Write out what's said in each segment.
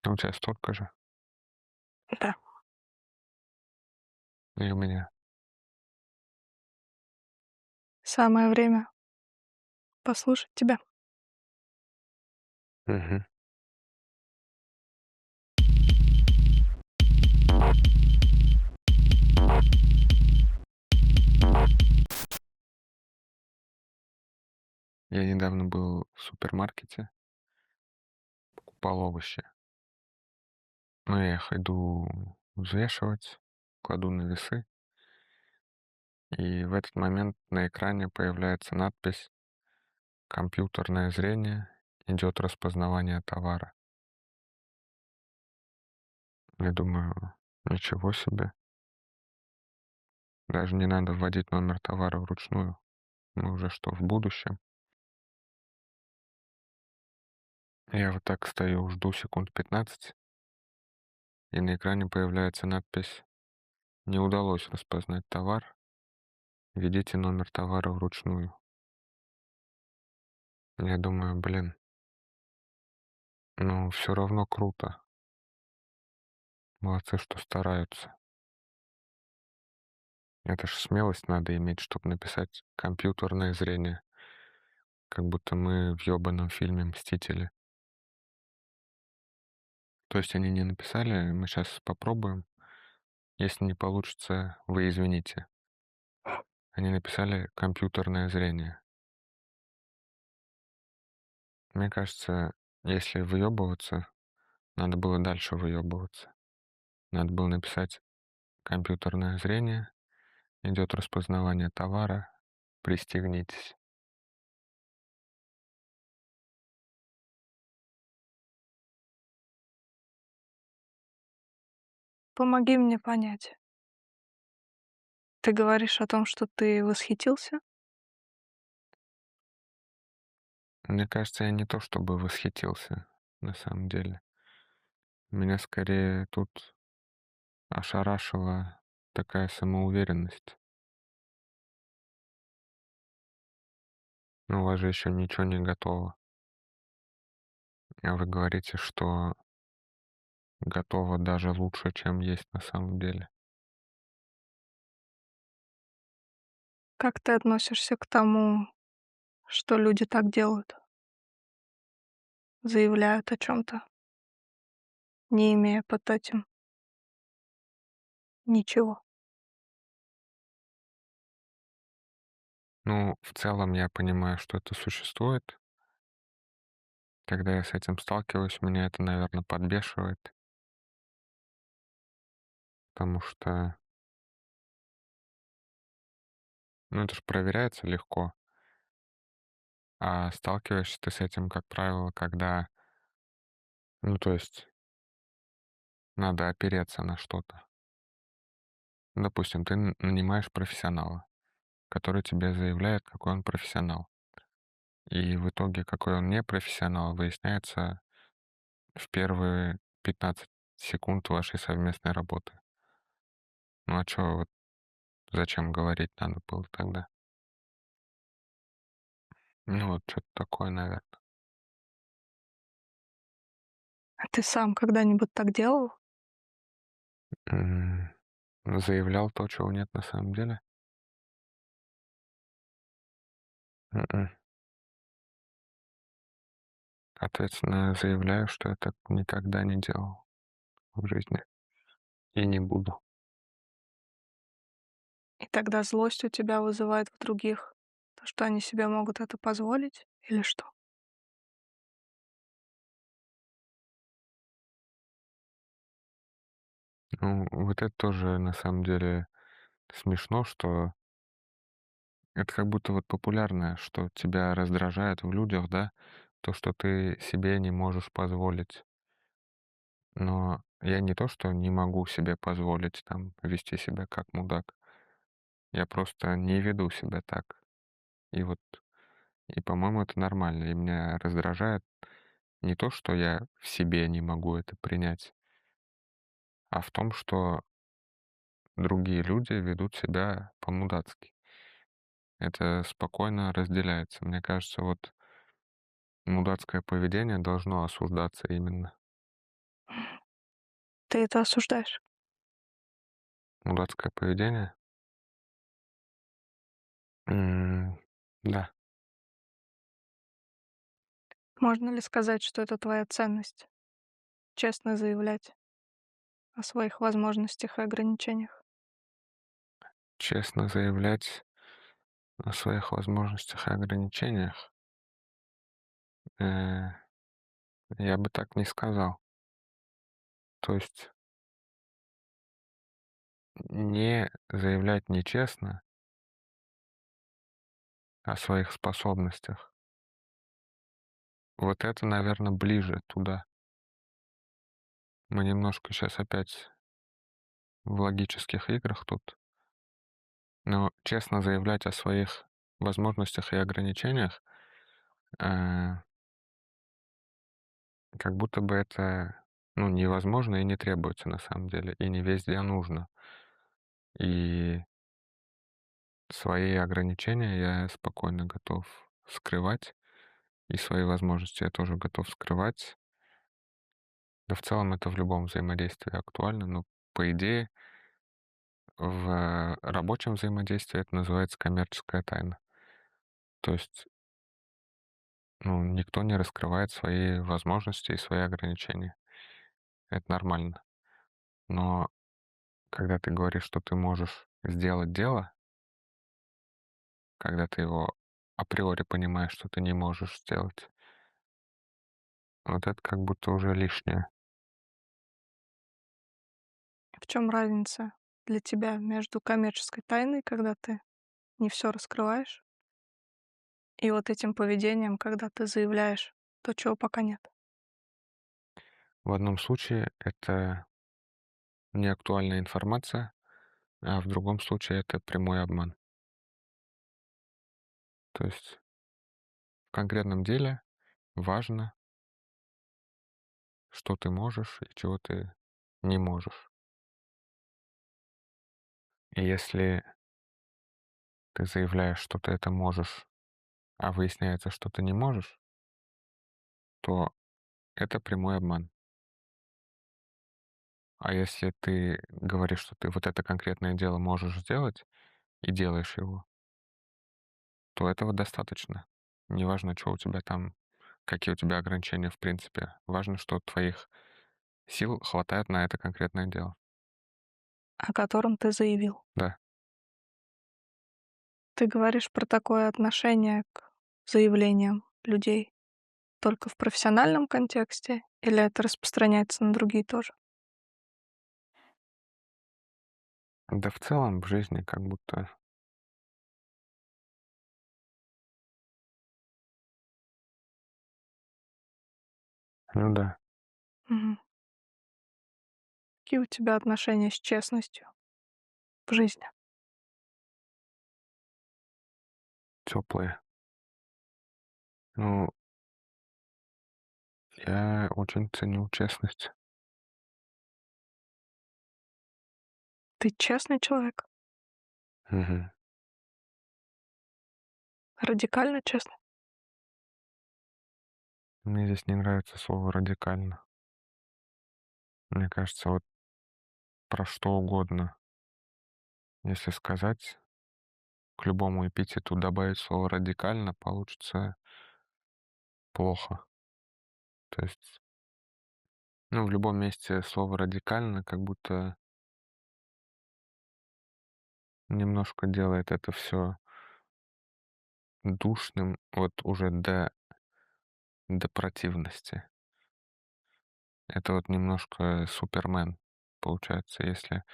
А у тебя столько же, Да. и у меня. Самое время послушать тебя. Мгм. Я недавно был в супермаркете, покупал овощи. Ну, я их иду взвешивать, кладу на весы, и в этот момент на экране появляется надпись «Компьютерное зрение, идет распознавание товара». Я думаю, ничего себе, даже не надо вводить номер товара вручную. Мы уже что, в будущем? Я вот так стою, жду секунд 15, и на экране появляется надпись «Не удалось распознать товар, введите номер товара вручную». Я думаю, блин, ну все равно круто. Молодцы, что стараются. Это ж смелость надо иметь, чтобы написать компьютерное зрение, как будто мы в ёбаном фильме «Мстители». То есть они не написали: «Мы сейчас попробуем, если не получится, вы извините». Они написали «компьютерное зрение». Мне кажется, если выебываться, надо было дальше выебываться. Надо было написать «компьютерное зрение, идет распознавание товара, пристегнитесь». Помоги мне понять. Ты говоришь о том, что ты восхитился? Мне кажется, я не то чтобы восхитился, на самом деле. Меня скорее тут ошарашила такая самоуверенность. Ну, у вас же еще ничего не готово. А вы говорите, что готово даже лучше, чем есть на самом деле. Как ты относишься к тому, что люди так делают? Заявляют о чем то не имея под этим ничего. Ну, в целом я понимаю, что это существует. Когда я с этим сталкиваюсь, меня это, наверное, подбешивает, потому что, ну, это же проверяется легко, а сталкиваешься ты с этим, как правило, когда, ну, то есть надо опереться на что-то. Допустим, ты нанимаешь профессионала, который тебе заявляет, какой он профессионал. И в итоге, какой он не профессионал, выясняется в первые 15 секунд вашей совместной работы. Ну а чё, вот зачем говорить надо было тогда? Ну вот что-то такое, наверное. А ты сам когда-нибудь так делал? Заявлял то, чего нет на самом деле? М. Ответственно заявляю, что я так никогда не делал в жизни и не буду. И тогда злость у тебя вызывает в других то, что они себе могут это позволить или что? Ну, вот это тоже на самом деле смешно, что это как будто вот популярное, что тебя раздражает в людях, да, то, что ты себе не можешь позволить. Но я не то, что не могу себе позволить там вести себя как мудак, я просто не веду себя так. И вот, и по-моему, это нормально. И меня раздражает не то, что я в себе не могу это принять, а в том, что другие люди ведут себя по-мудацки. Это спокойно разделяется. Мне кажется, вот мудацкое поведение должно осуждаться именно. Ты это осуждаешь. Мудацкое поведение? М, да, Можно ли сказать, что это твоя ценность? Честно заявлять о своих возможностях и ограничениях. честно заявлять о своих возможностях и ограничениях, э, я бы так не сказал. То есть не заявлять нечестно о своих способностях, вот это, наверное, ближе туда. Мы немножко сейчас опять в логических играх тут, но честно заявлять о своих возможностях и ограничениях, э, как будто бы это, ну, невозможно и не требуется на самом деле, и не везде нужно. И свои ограничения я спокойно готов скрывать, и свои возможности я тоже готов скрывать. Да в целом это в любом взаимодействии актуально, но по идее в рабочем взаимодействии это называется коммерческая тайна. То есть, ну, никто не раскрывает свои возможности и свои ограничения. Это нормально. Но когда ты говоришь, что ты можешь сделать дело, когда ты его априори понимаешь, что ты не можешь сделать, вот это как будто уже лишнее. В чем разница для тебя между коммерческой тайной, когда ты не все раскрываешь, и вот этим поведением, когда ты заявляешь то, чего пока нет? В одном случае это неактуальная информация, а в другом случае это прямой обман. То есть в конкретном деле важно, что ты можешь и чего ты не можешь. И если ты заявляешь, что ты это можешь, а выясняется, что ты не можешь, то это прямой обман. А если ты говоришь, что ты вот это конкретное дело можешь сделать и делаешь его, то этого достаточно. Неважно, что у тебя там, какие у тебя ограничения в принципе. Важно, что твоих сил хватает на это конкретное дело. О котором ты заявил. Да. Ты говоришь про такое отношение к заявлениям людей только в профессиональном контексте или это распространяется на другие тоже? Да в целом в жизни как будто, ну да, Мгм. Какие у тебя отношения с честностью в жизни? теплые. Ну, я очень ценю честность. Ты честный человек? Мгм. Радикально честный? Мне здесь не нравится слово радикально. Мне кажется, вот про что угодно, если сказать, к любому эпитету добавить слово радикально, получится плохо. То есть, ну, в любом месте слово радикально как будто немножко делает это все душным, вот уже до противности. Это вот немножко Супермен получается, если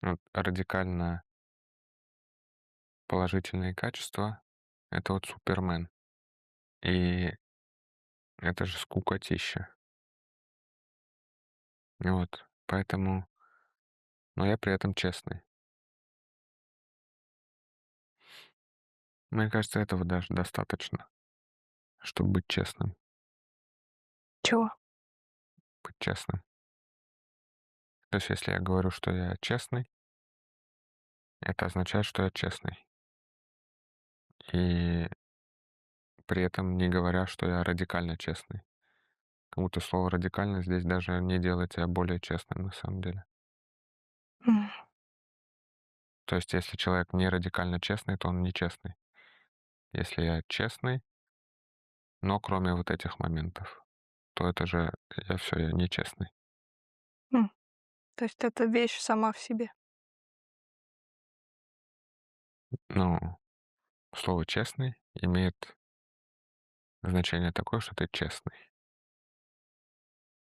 вот радикально положительные качества — это вот Супермен. И это же скукотища. Вот. Поэтому, но я при этом честный. Мне кажется, этого даже достаточно, чтобы быть честным. Чего? Быть честным. То есть, если я говорю, что я честный, это означает, что я честный. И при этом не говоря, что я радикально честный. Как будто слово "радикально" здесь даже не делает тебя более честным на самом деле. М, То есть если человек не радикально честный, то он нечестный. Если я честный, но кроме вот этих моментов, то это же я нечестный. м. То есть это вещь сама в себе. Ну, слово "честный" имеет значение такое, что ты честный.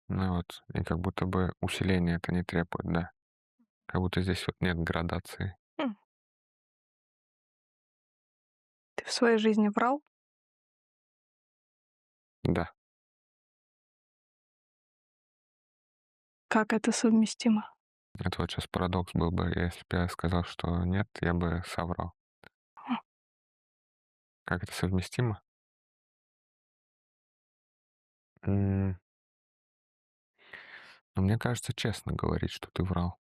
Ну вот, и как будто бы усиление это не требует, да. Как будто здесь вот нет градации. М. Ты в своей жизни врал? Да, Как это совместимо? это вот сейчас парадокс был бы, если бы я сказал, что нет, я бы соврал. Хм, Как это совместимо? М, Ну, мне кажется, честно говорить, что ты врал.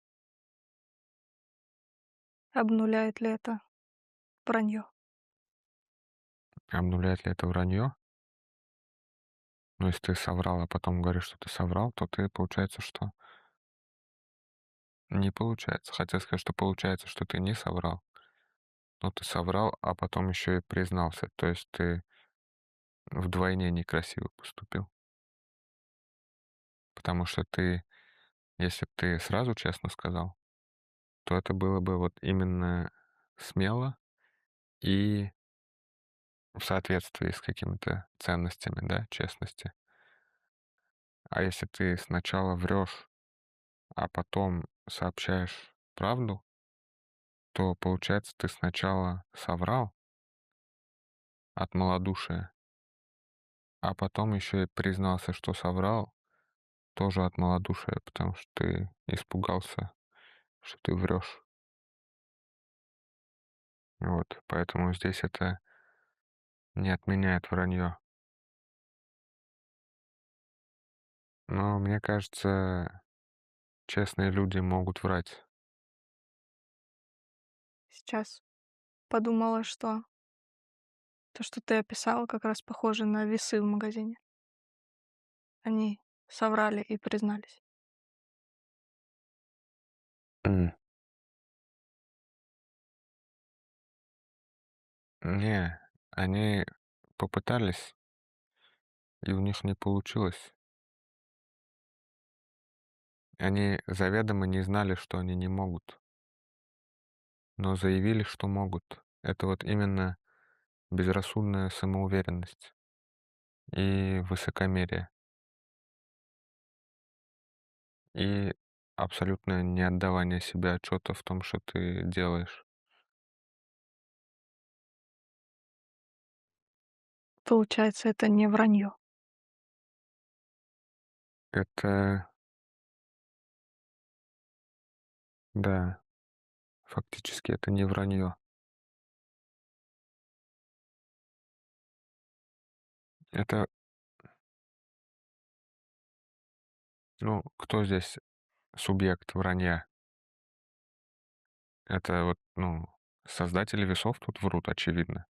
обнуляет ли это вранье? Обнуляет ли это вранье? Ну, если ты соврал, а потом говоришь, что ты соврал, то ты, получается, что не получается. Хотел сказать, что получается, что ты не соврал, но ты соврал, а потом еще и признался. То есть ты вдвойне некрасиво поступил. Потому что ты, если бы ты сразу честно сказал, то это было бы вот именно смело и в соответствии с какими-то ценностями, да, честности. А если ты сначала врешь, а потом сообщаешь правду, то получается ты сначала соврал от малодушия, а потом еще и признался, что соврал, тоже от малодушия, потому что ты испугался, что ты врешь. Вот, поэтому здесь это не отменяет вранье. Но мне кажется, честные люди могут врать. Сейчас подумала, что то, что ты описала, как раз похоже на весы в магазине. Они соврали и признались. М. Не, они попытались, и у них не получилось. Они заведомо не знали, что они не могут, но заявили, что могут. Это вот именно безрассудная самоуверенность и высокомерие, и абсолютное неотдавание себе отчета в том, что ты делаешь. Получается, это не вранье. Это, да, фактически это не вранье. Это, ну, кто здесь субъект вранья? Это вот, ну, создатели весов тут врут, очевидно.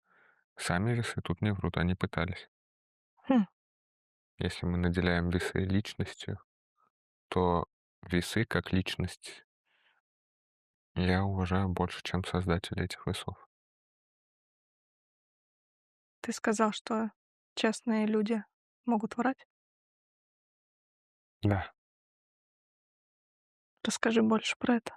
Сами весы тут не врут, они пытались. Хм, Если мы наделяем весы личностью, то весы как личность я уважаю больше, чем создатели этих весов. ты сказал, что честные люди могут врать? Да. Расскажи больше про это.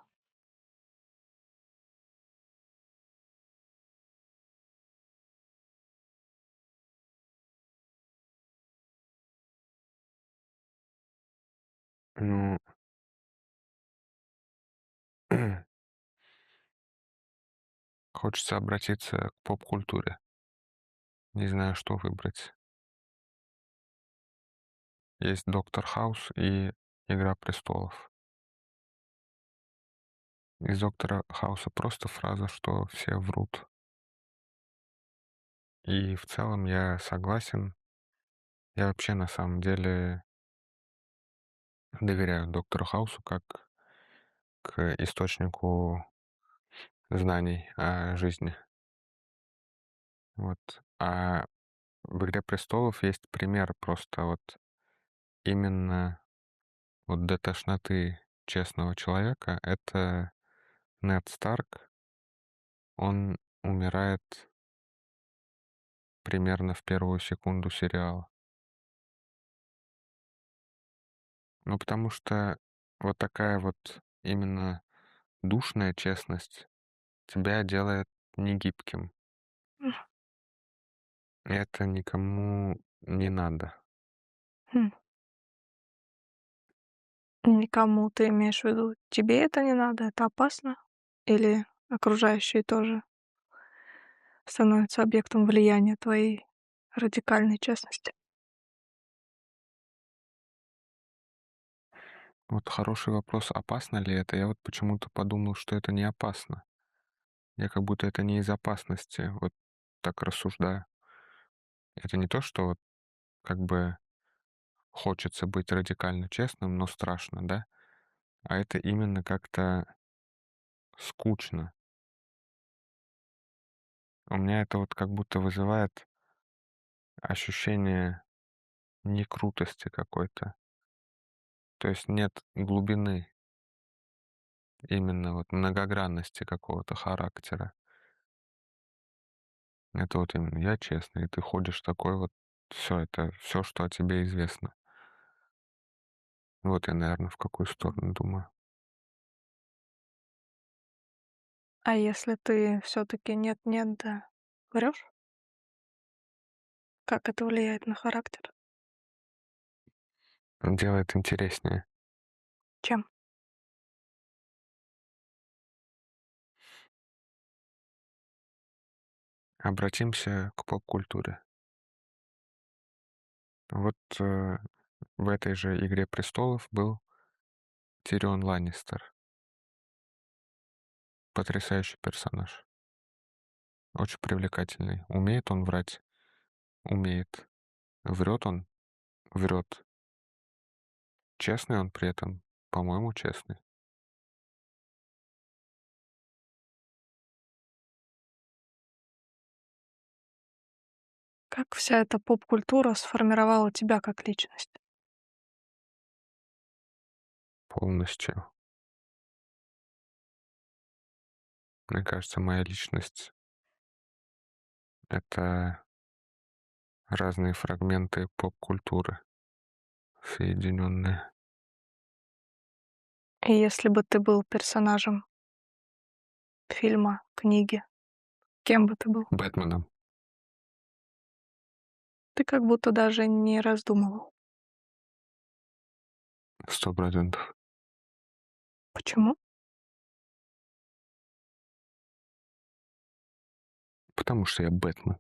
Ну, хочется обратиться к поп-культуре. Не знаю, что выбрать. Есть «Доктор Хаус» и «Игра престолов». Из «Доктора Хауса» просто фраза, что все врут. И в целом я согласен. Я вообще на самом деле доверяю «Доктору Хаусу» как к источнику знаний о жизни. Вот. А в «Игре престолов» есть пример просто вот именно вот до тошноты честного человека — это Нед Старк. Он умирает примерно в первую секунду сериала. Ну, потому что вот такая вот именно душная честность тебя делает негибким. М, Это никому не надо. хм. Никому ты имеешь в виду, тебе это не надо, это опасно? Или окружающие тоже становятся объектом влияния твоей радикальной честности? Вот хороший вопрос, опасно ли это? Я вот почему-то подумал, что это не опасно. Я как будто это не из опасности вот так рассуждаю. Это не то, что вот как бы хочется быть радикально честным, но страшно, да? А это именно как-то скучно. У меня это вот как будто вызывает ощущение некрутости какой-то. То есть нет глубины, именно вот многогранности какого-то характера. Это вот именно я честный, и ты ходишь такой вот, все это все, что о тебе известно. Вот я, наверное, в какую сторону думаю. А если ты все таки нет-нет, да врёшь? Как это влияет на характер? Делает интереснее. Чем? Обратимся к поп-культуре. Вот в этой же «Игре престолов» был Тирион Ланнистер. Потрясающий персонаж. Очень привлекательный. Умеет он врать? Умеет. Врет он? Врет. Честный он при этом? По-моему, честный. Как вся эта поп-культура сформировала тебя как личность? Полностью. Мне кажется, моя личность — это разные фрагменты поп-культуры, соединенные. И если бы ты был персонажем фильма, книги, кем бы ты был? Бэтменом. Ты как будто даже не раздумывал. 100%. Почему? Потому что я Бэтмен.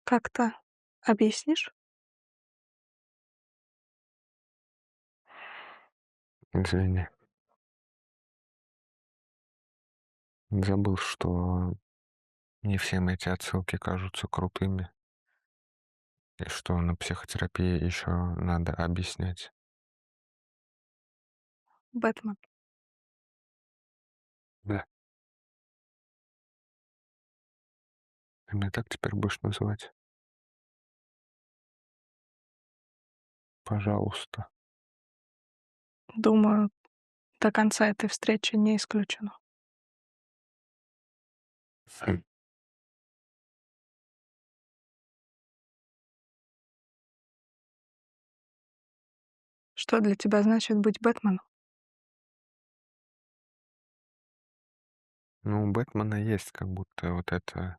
Как-то объяснишь? Извини. Забыл, что не всем эти отсылки кажутся крутыми, и что на психотерапии еще надо объяснять. Бэтмен. Да. Ты меня так теперь будешь называть? Пожалуйста. Думаю, до конца этой встречи не исключено. Хм. Что для тебя значит быть Бэтменом? Ну, у Бэтмена есть как будто вот эта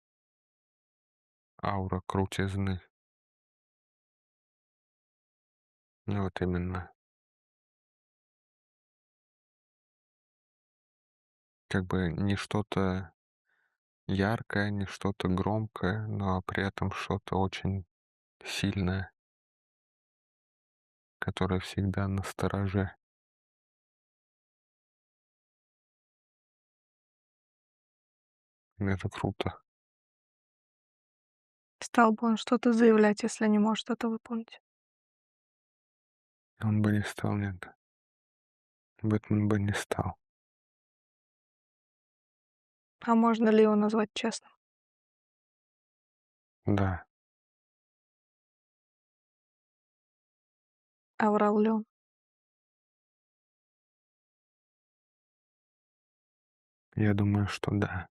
аура крутизны. Ну, вот именно. Как бы не что-то яркое, не что-то громкое, но при этом что-то очень сильное, которое всегда настороже. Это круто. Стал бы он что-то заявлять, если не может это выполнить? Он бы не стал, нет. Бэтмен бы не стал. А можно ли его назвать честным? Да, А врал ли он? я думаю, что да.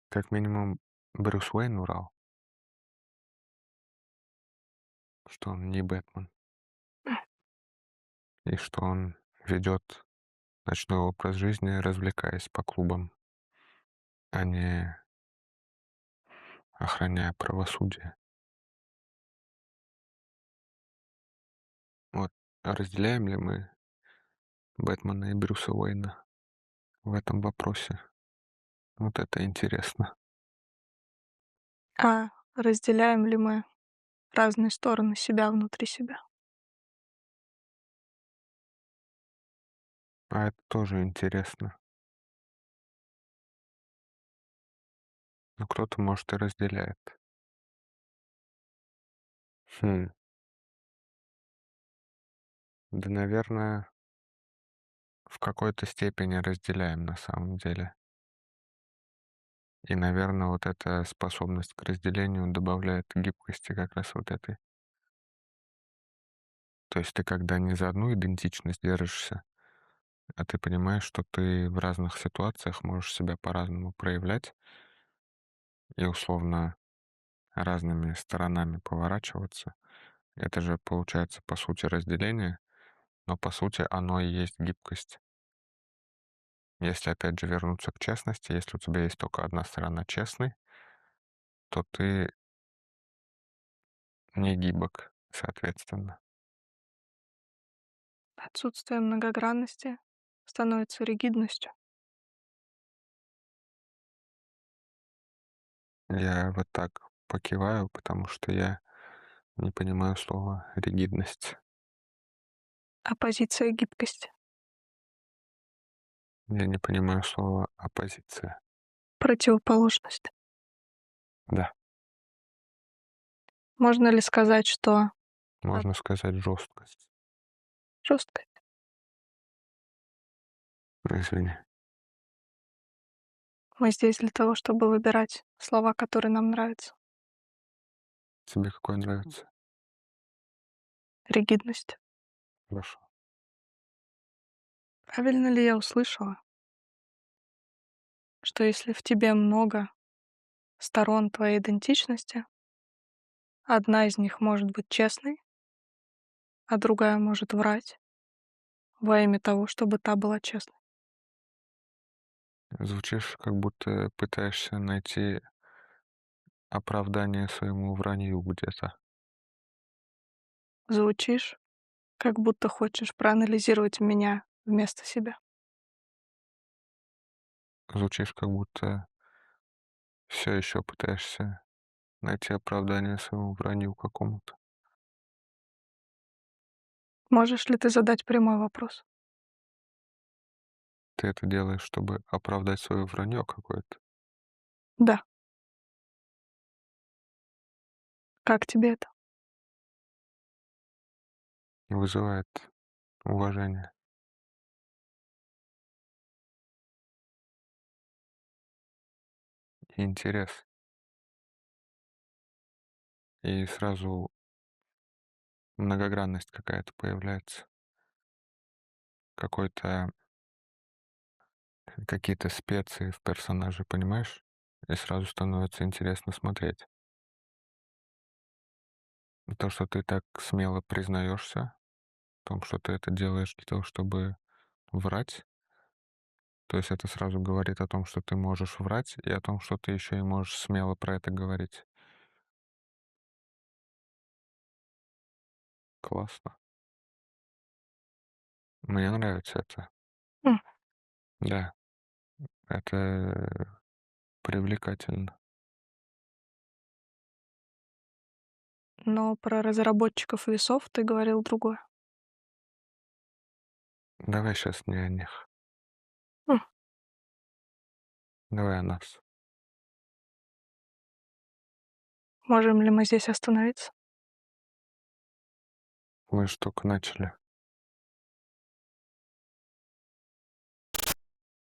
Как минимум, Брюс Уэйн врал, что он не Бэтмен, и что он ведет ночной образ жизни, развлекаясь по клубам, а не охраняя правосудие. Вот разделяем ли мы Бэтмена и Брюса Уэйна в этом вопросе? Вот это интересно. А разделяем ли мы разные стороны себя внутри себя? А это тоже интересно. Но кто-то, может, и разделяет. Хм. Да, наверное, в какой-то степени разделяем на самом деле. И, наверное, вот эта способность к разделению добавляет гибкости как раз вот этой. То есть ты когда не за одну идентичность держишься, а ты понимаешь, что ты в разных ситуациях можешь себя по-разному проявлять и условно разными сторонами поворачиваться. Это же получается по сути разделение, но по сути оно и есть гибкость. Если опять же вернуться к честности, если у тебя есть только одна сторона честной, то ты не гибок, соответственно. Отсутствие многогранности становится ригидностью. Я вот так покиваю, потому что я не понимаю слова ригидность. Оппозиция гибкости. Я не понимаю слова оппозиция. Противоположность. Да, Можно ли сказать, что можно сказать жесткость. жесткость? Извини. Мы здесь для того, чтобы выбирать слова, которые нам нравятся. Тебе какой нравится? Ригидность. Хорошо. Правильно ли я услышала, что если в тебе много сторон твоей идентичности, одна из них может быть честной, а другая может врать во имя того, чтобы та была честной? Звучишь, как будто пытаешься найти оправдание своему вранью где-то. Звучишь, как будто хочешь проанализировать меня вместо себя. Звучишь, как будто все еще пытаешься найти оправдание своему вранью какому-то. Можешь ли ты задать прямой вопрос? Ты это делаешь, чтобы оправдать свое вранье какое-то. Да. Как тебе это? Вызывает уважение и интерес. И сразу многогранность какая-то появляется. Какой-то какие-то специи в персонаже, понимаешь? И сразу становится интересно смотреть. И то, что ты так смело признаешься в том, что ты это делаешь для того, чтобы врать, то есть это сразу говорит о том, что ты можешь врать, и о том, что ты еще и можешь смело про это говорить. Классно. Мне нравится это. М, Да, это привлекательно. Но про разработчиков весов ты говорил другое. Давай сейчас не о них. М, Давай о нас. Можем ли мы здесь остановиться? Мы же только начали.